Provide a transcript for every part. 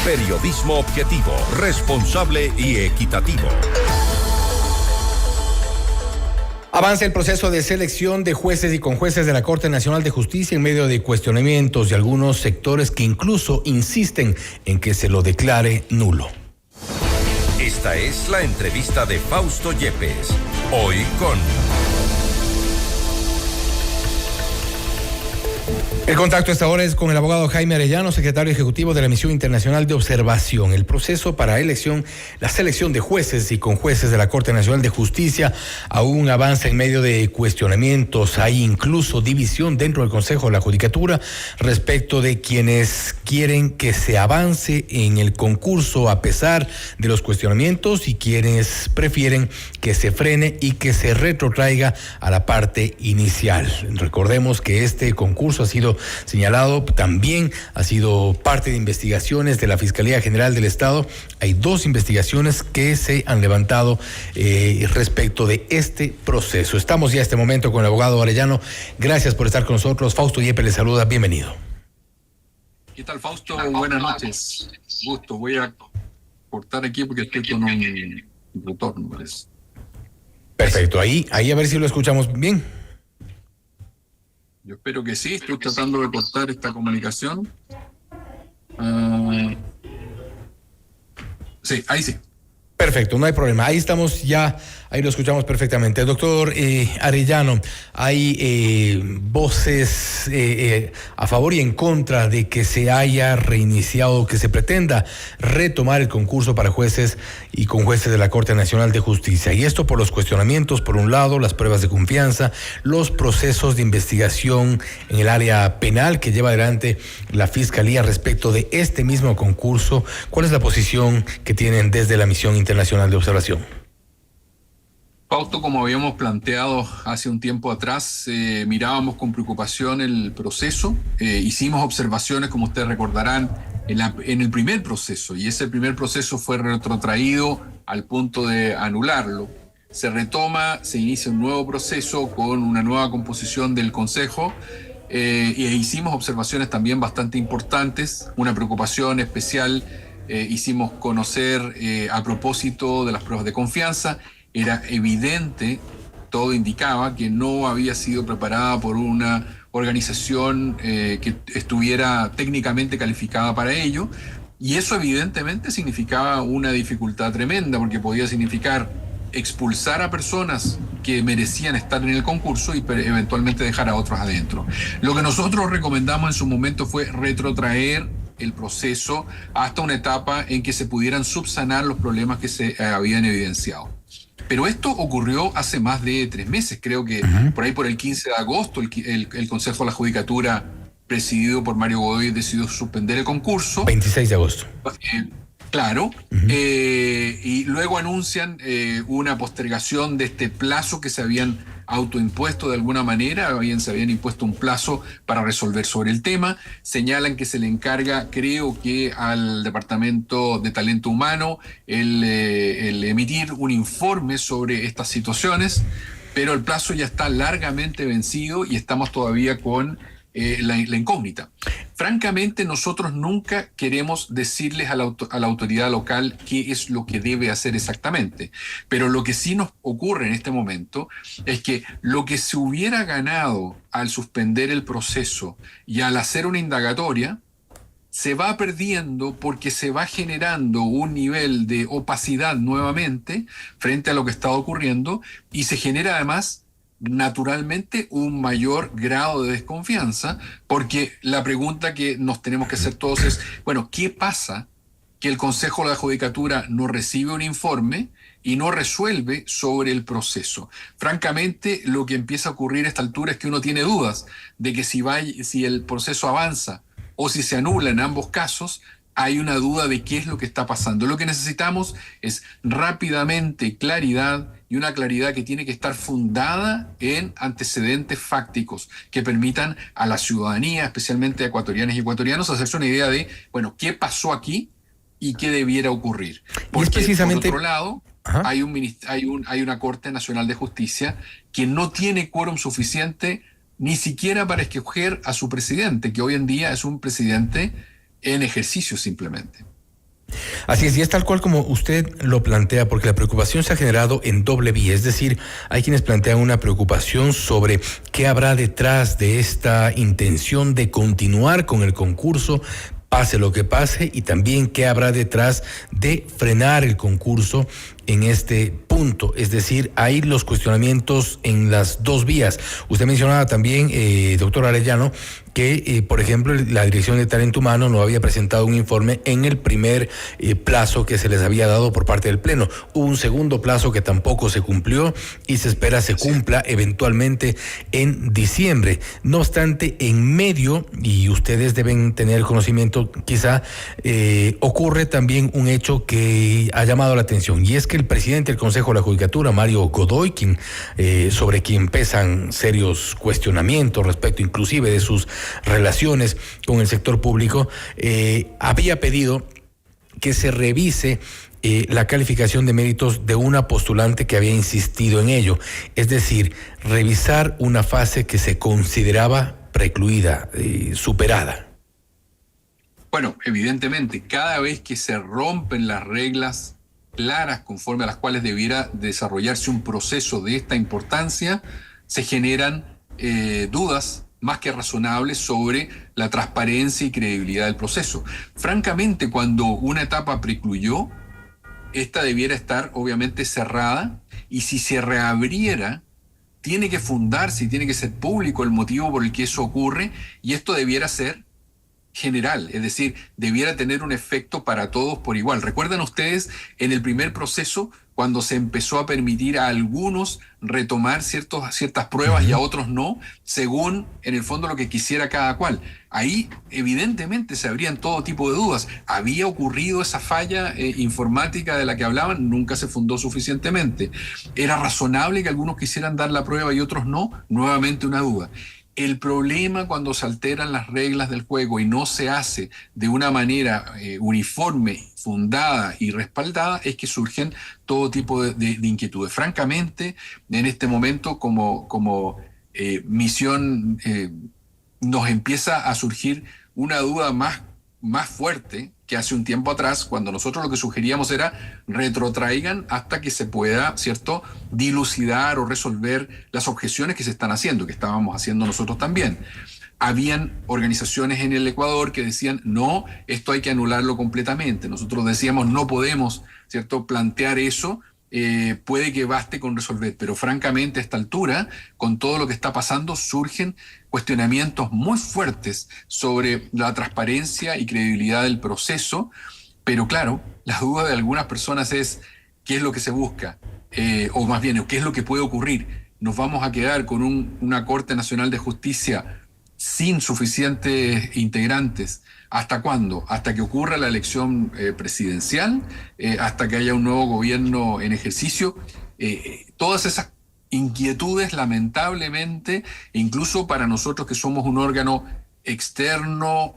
Periodismo objetivo, responsable y equitativo. Avanza el proceso de selección de jueces y conjueces de la Corte Nacional de Justicia en medio de cuestionamientos de algunos sectores que incluso insisten en que se lo declare nulo. Esta es la entrevista de Fausto Yepes. Hoy con... El contacto a esta hora es con el abogado Jaime Arellano, secretario ejecutivo de la Misión Internacional de Observación. El proceso para la selección de jueces y conjueces de la Corte Nacional de Justicia aún avanza en medio de cuestionamientos. Hay incluso división dentro del Consejo de la Judicatura respecto de quienes quieren que se avance en el concurso a pesar de los cuestionamientos y quienes prefieren que se frene y que se retrotraiga a la parte inicial. Recordemos que este concurso ha sido señalado, también ha sido parte de investigaciones de la Fiscalía General del Estado. Hay 2 investigaciones que se han levantado respecto de este proceso. Estamos ya en este momento con el abogado Arellano. Gracias por estar con nosotros. Fausto Yepes le saluda. Bienvenido. ¿Qué tal, Fausto? Buenas noches. Gusto. Voy a cortar aquí porque estoy con un retorno, parece. Perfecto. Ahí a ver si lo escuchamos bien. Yo espero que sí. Estoy tratando de cortar esta comunicación. Sí, ahí sí. Perfecto, no hay problema. Ahí estamos ya, ahí lo escuchamos perfectamente. Doctor Arellano, hay voces a favor y en contra de que se haya reiniciado, que se pretenda retomar el concurso para jueces y conjueces de la Corte Nacional de Justicia. Y esto por los cuestionamientos, por un lado, las pruebas de confianza, los procesos de investigación en el área penal que lleva adelante la Fiscalía respecto de este mismo concurso. ¿Cuál es la posición que tienen desde la Misión Internacional de Observación? Fausto, como habíamos planteado hace un tiempo atrás, mirábamos con preocupación el proceso. Hicimos observaciones, como ustedes recordarán, en el primer proceso, y ese primer proceso fue retrotraído al punto de anularlo. Se retoma, se inicia un nuevo proceso con una nueva composición del Consejo, y hicimos observaciones también bastante importantes, una preocupación especial. Hicimos conocer a propósito de las pruebas de confianza. Era evidente, todo indicaba que no había sido preparada por una organización que estuviera técnicamente calificada para ello, y eso evidentemente significaba una dificultad tremenda, porque podía significar expulsar a personas que merecían estar en el concurso y eventualmente dejar a otros adentro. Lo que nosotros recomendamos en su momento fue retrotraer el proceso hasta una etapa en que se pudieran subsanar los problemas que se habían evidenciado. Pero esto ocurrió hace más de 3 meses, creo que por ahí por el 15 de agosto el Consejo de la Judicatura, presidido por Mario Godoy, decidió suspender el concurso. 26 de agosto. Claro, y luego anuncian una postergación de este plazo que se habían autoimpuesto de alguna manera. Se habían impuesto un plazo para resolver sobre el tema. Señalan que se le encarga, creo que al Departamento de Talento Humano, el emitir un informe sobre estas situaciones, pero el plazo ya está largamente vencido y estamos todavía con la incógnita. Francamente, nosotros nunca queremos decirles a la autoridad local qué es lo que debe hacer exactamente, pero lo que sí nos ocurre en este momento es que lo que se hubiera ganado al suspender el proceso y al hacer una indagatoria se va perdiendo porque se va generando un nivel de opacidad nuevamente frente a lo que está ocurriendo, y se genera además naturalmente un mayor grado de desconfianza, porque la pregunta que nos tenemos que hacer todos es, bueno, ¿qué pasa que el Consejo de la Judicatura no recibe un informe y no resuelve sobre el proceso? Francamente, lo que empieza a ocurrir a esta altura es que uno tiene dudas de que si el proceso avanza o si se anula en ambos casos. Hay una duda de qué es lo que está pasando. Lo que necesitamos es rápidamente claridad, y una claridad que tiene que estar fundada en antecedentes fácticos que permitan a la ciudadanía, especialmente a ecuatorianas y ecuatorianos, hacerse una idea de, bueno, qué pasó aquí y qué debiera ocurrir. Porque, precisamente, por otro lado, hay una Corte Nacional de Justicia que no tiene quórum suficiente ni siquiera para escoger a su presidente, que hoy en día es un presidente en ejercicio simplemente. Así es, y es tal cual como usted lo plantea, porque la preocupación se ha generado en doble vía, es decir, hay quienes plantean una preocupación sobre qué habrá detrás de esta intención de continuar con el concurso, pase lo que pase, y también qué habrá detrás de frenar el concurso en este punto. Es decir, hay los cuestionamientos en las dos vías. Usted mencionaba también, doctor Arellano, que, por ejemplo, la Dirección de Talento Humano no había presentado un informe en el primer plazo que se les había dado por parte del Pleno. Hubo un segundo plazo que tampoco se cumplió y se espera se cumpla eventualmente en diciembre. No obstante, en medio, y ustedes deben tener conocimiento quizá, ocurre también un hecho que ha llamado la atención, y es que el presidente del Consejo de la Judicatura, Mario Godoy, sobre quien pesan serios cuestionamientos respecto inclusive de sus relaciones con el sector público, había pedido que se revise la calificación de méritos de una postulante que había insistido en ello, es decir, revisar una fase que se consideraba precluida, superada. Bueno, evidentemente, cada vez que se rompen las reglas claras conforme a las cuales debiera desarrollarse un proceso de esta importancia, se generan dudas más que razonables sobre la transparencia y credibilidad del proceso. Francamente, cuando una etapa precluyó, esta debiera estar obviamente cerrada, y si se reabriera, tiene que fundarse y tiene que ser público el motivo por el que eso ocurre, y esto debiera ser general, es decir, debiera tener un efecto para todos por igual. ¿Recuerdan ustedes en el primer proceso cuando se empezó a permitir a algunos retomar ciertas pruebas y a otros no, según en el fondo lo que quisiera cada cual? Ahí evidentemente se abrían todo tipo de dudas. ¿Había ocurrido esa falla informática de la que hablaban? Nunca se fundó suficientemente. ¿Era razonable que algunos quisieran dar la prueba y otros no? Nuevamente una duda. El problema cuando se alteran las reglas del juego y no se hace de una manera uniforme, fundada y respaldada, es que surgen todo tipo de inquietudes. Francamente, en este momento como misión nos empieza a surgir una duda más fuerte que hace un tiempo atrás, cuando nosotros lo que sugeríamos era retrotraigan hasta que se pueda, ¿cierto?, dilucidar o resolver las objeciones que se están haciendo, que estábamos haciendo nosotros también. Habían organizaciones en el Ecuador que decían, no, esto hay que anularlo completamente. Nosotros decíamos, no podemos, ¿cierto?, plantear eso, puede que baste con resolver, pero francamente a esta altura, con todo lo que está pasando, surgen cuestionamientos muy fuertes sobre la transparencia y credibilidad del proceso, pero claro, la duda de algunas personas es qué es lo que se busca, o más bien, qué es lo que puede ocurrir. ¿Nos vamos a quedar con una Corte Nacional de Justicia sin suficientes integrantes? ¿Hasta cuándo? ¿Hasta que ocurra la elección presidencial? ¿Hasta que haya un nuevo gobierno en ejercicio? Todas esas inquietudes, lamentablemente, incluso para nosotros que somos un órgano externo,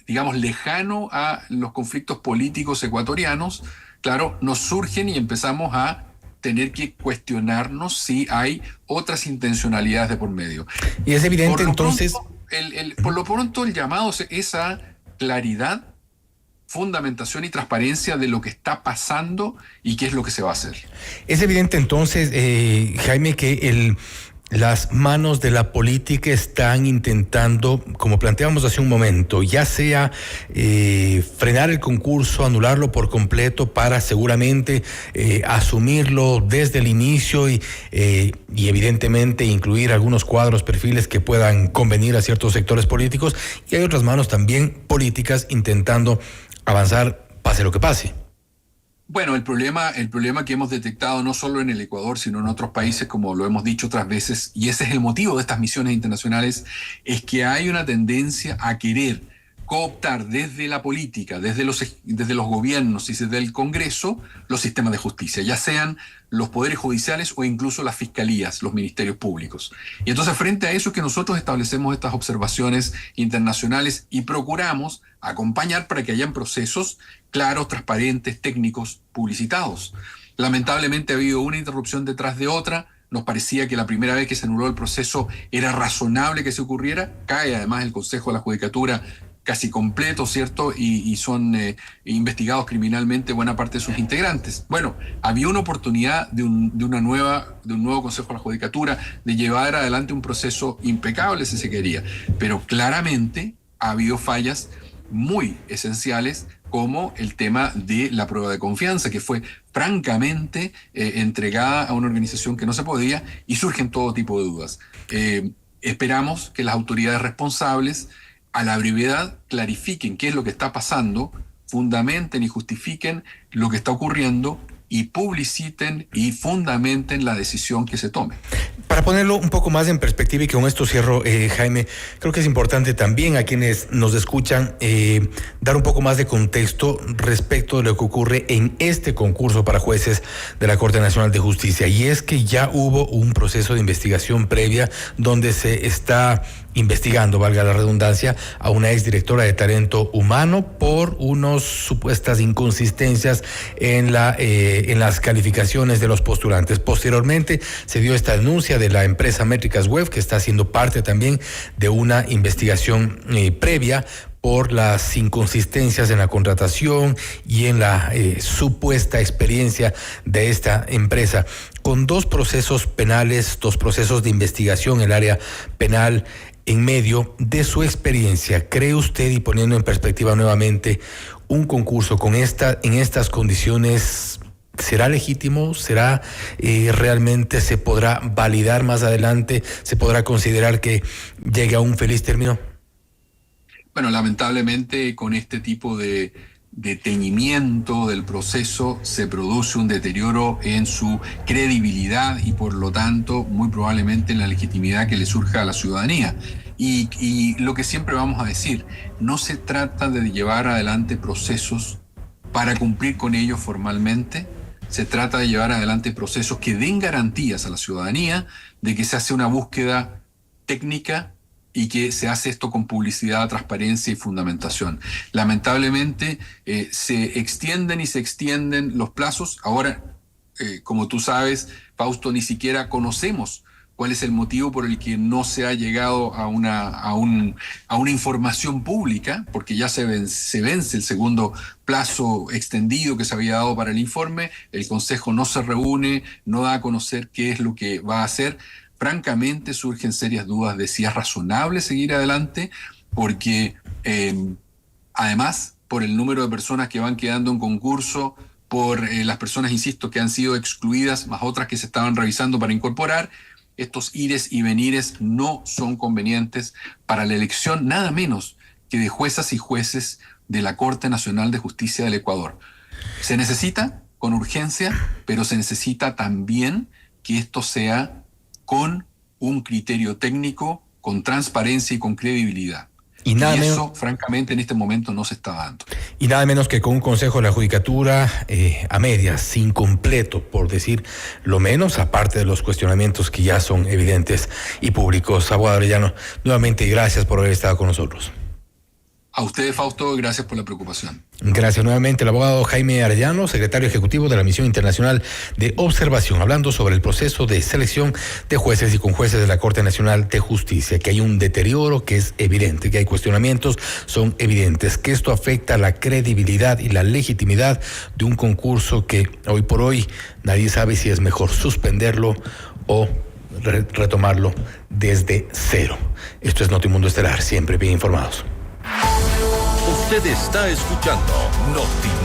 digamos, lejano a los conflictos políticos ecuatorianos, claro, nos surgen y empezamos a tener que cuestionarnos si hay otras intencionalidades de por medio. Y es evidente entonces... Por lo pronto el llamado es a claridad, fundamentación y transparencia de lo que está pasando y qué es lo que se va a hacer. Es evidente entonces, Jaime, que las manos de la política están intentando, como planteamos hace un momento, ya sea frenar el concurso, anularlo por completo para seguramente asumirlo desde el inicio y evidentemente incluir algunos cuadros, perfiles que puedan convenir a ciertos sectores políticos, y hay otras manos también políticas intentando avanzar pase lo que pase. Bueno, el problema que hemos detectado no solo en el Ecuador, sino en otros países, como lo hemos dicho otras veces, y ese es el motivo de estas misiones internacionales, es que hay una tendencia a querer cooptar desde la política, desde los gobiernos y desde el Congreso, los sistemas de justicia, ya sean los poderes judiciales o incluso las fiscalías, los ministerios públicos. Y entonces, frente a eso es que nosotros establecemos estas observaciones internacionales y procuramos acompañar para que hayan procesos claros, transparentes, técnicos, publicitados. Lamentablemente ha habido una interrupción detrás de otra. Nos parecía que la primera vez que se anuló el proceso era razonable que se ocurriera. Cae además el Consejo de la Judicatura, casi completo, ¿cierto? Y son investigados criminalmente buena parte de sus integrantes. Bueno, había una oportunidad de un nuevo Consejo de la Judicatura de llevar adelante un proceso impecable si se quería, pero claramente ha habido fallas muy esenciales, como el tema de la prueba de confianza, que fue francamente entregada a una organización que no se podía, y surgen todo tipo de dudas. Esperamos que las autoridades responsables a la brevedad clarifiquen qué es lo que está pasando, fundamenten y justifiquen lo que está ocurriendo y publiciten y fundamenten la decisión que se tome. Para ponerlo un poco más en perspectiva, y con esto cierro, Jaime, creo que es importante también a quienes nos escuchan dar un poco más de contexto respecto de lo que ocurre en este concurso para jueces de la Corte Nacional de Justicia. Y es que ya hubo un proceso de investigación previa donde se está investigando, valga la redundancia, a una exdirectora de talento humano por unas supuestas inconsistencias en las calificaciones de los postulantes. Posteriormente se dio esta denuncia de la empresa Métricas Web, que está siendo parte también de una investigación previa por las inconsistencias en la contratación y en la supuesta experiencia de esta empresa. Con dos procesos penales, dos procesos de investigación en el área penal en medio de su experiencia, ¿cree usted, y poniendo en perspectiva nuevamente, un concurso en estas condiciones será legítimo? ¿Será realmente se podrá validar más adelante? ¿Se podrá considerar que llegue a un feliz término? Bueno, lamentablemente con este tipo de teñimiento del proceso se produce un deterioro en su credibilidad y por lo tanto muy probablemente en la legitimidad que le surja a la ciudadanía. Y lo que siempre vamos a decir, no se trata de llevar adelante procesos para cumplir con ellos formalmente, se trata de llevar adelante procesos que den garantías a la ciudadanía de que se hace una búsqueda técnica y que se hace esto con publicidad, transparencia y fundamentación. Lamentablemente se extienden los plazos. Ahora, como tú sabes, Fausto, ni siquiera conocemos cuál es el motivo por el que no se ha llegado a una información pública, porque ya se vence el segundo plazo extendido que se había dado para el informe. El Consejo no se reúne, no da a conocer qué es lo que va a hacer. Francamente surgen serias dudas de si es razonable seguir adelante, porque además por el número de personas que van quedando en concurso, por las personas, insisto, que han sido excluidas, más otras que se estaban revisando para incorporar, estos ires y venires no son convenientes para la elección nada menos que de juezas y jueces de la Corte Nacional de Justicia del Ecuador. Se necesita con urgencia, pero se necesita también que esto sea con un criterio técnico, con transparencia y con credibilidad. Y eso, francamente, en este momento no se está dando. Y nada menos que con un Consejo de la Judicatura a medias, incompleto, por decir lo menos, aparte de los cuestionamientos que ya son evidentes y públicos. Abogado Arellano, nuevamente gracias por haber estado con nosotros. A ustedes, Fausto, gracias por la preocupación. Gracias nuevamente el abogado Jaime Arellano, secretario ejecutivo de la Misión Internacional de Observación, hablando sobre el proceso de selección de jueces y conjueces de la Corte Nacional de Justicia, que hay un deterioro que es evidente, que hay cuestionamientos, son evidentes, que esto afecta la credibilidad y la legitimidad de un concurso que hoy por hoy nadie sabe si es mejor suspenderlo o retomarlo desde cero. Esto es Notimundo Estelar, siempre bien informados. Usted está escuchando Notimundo.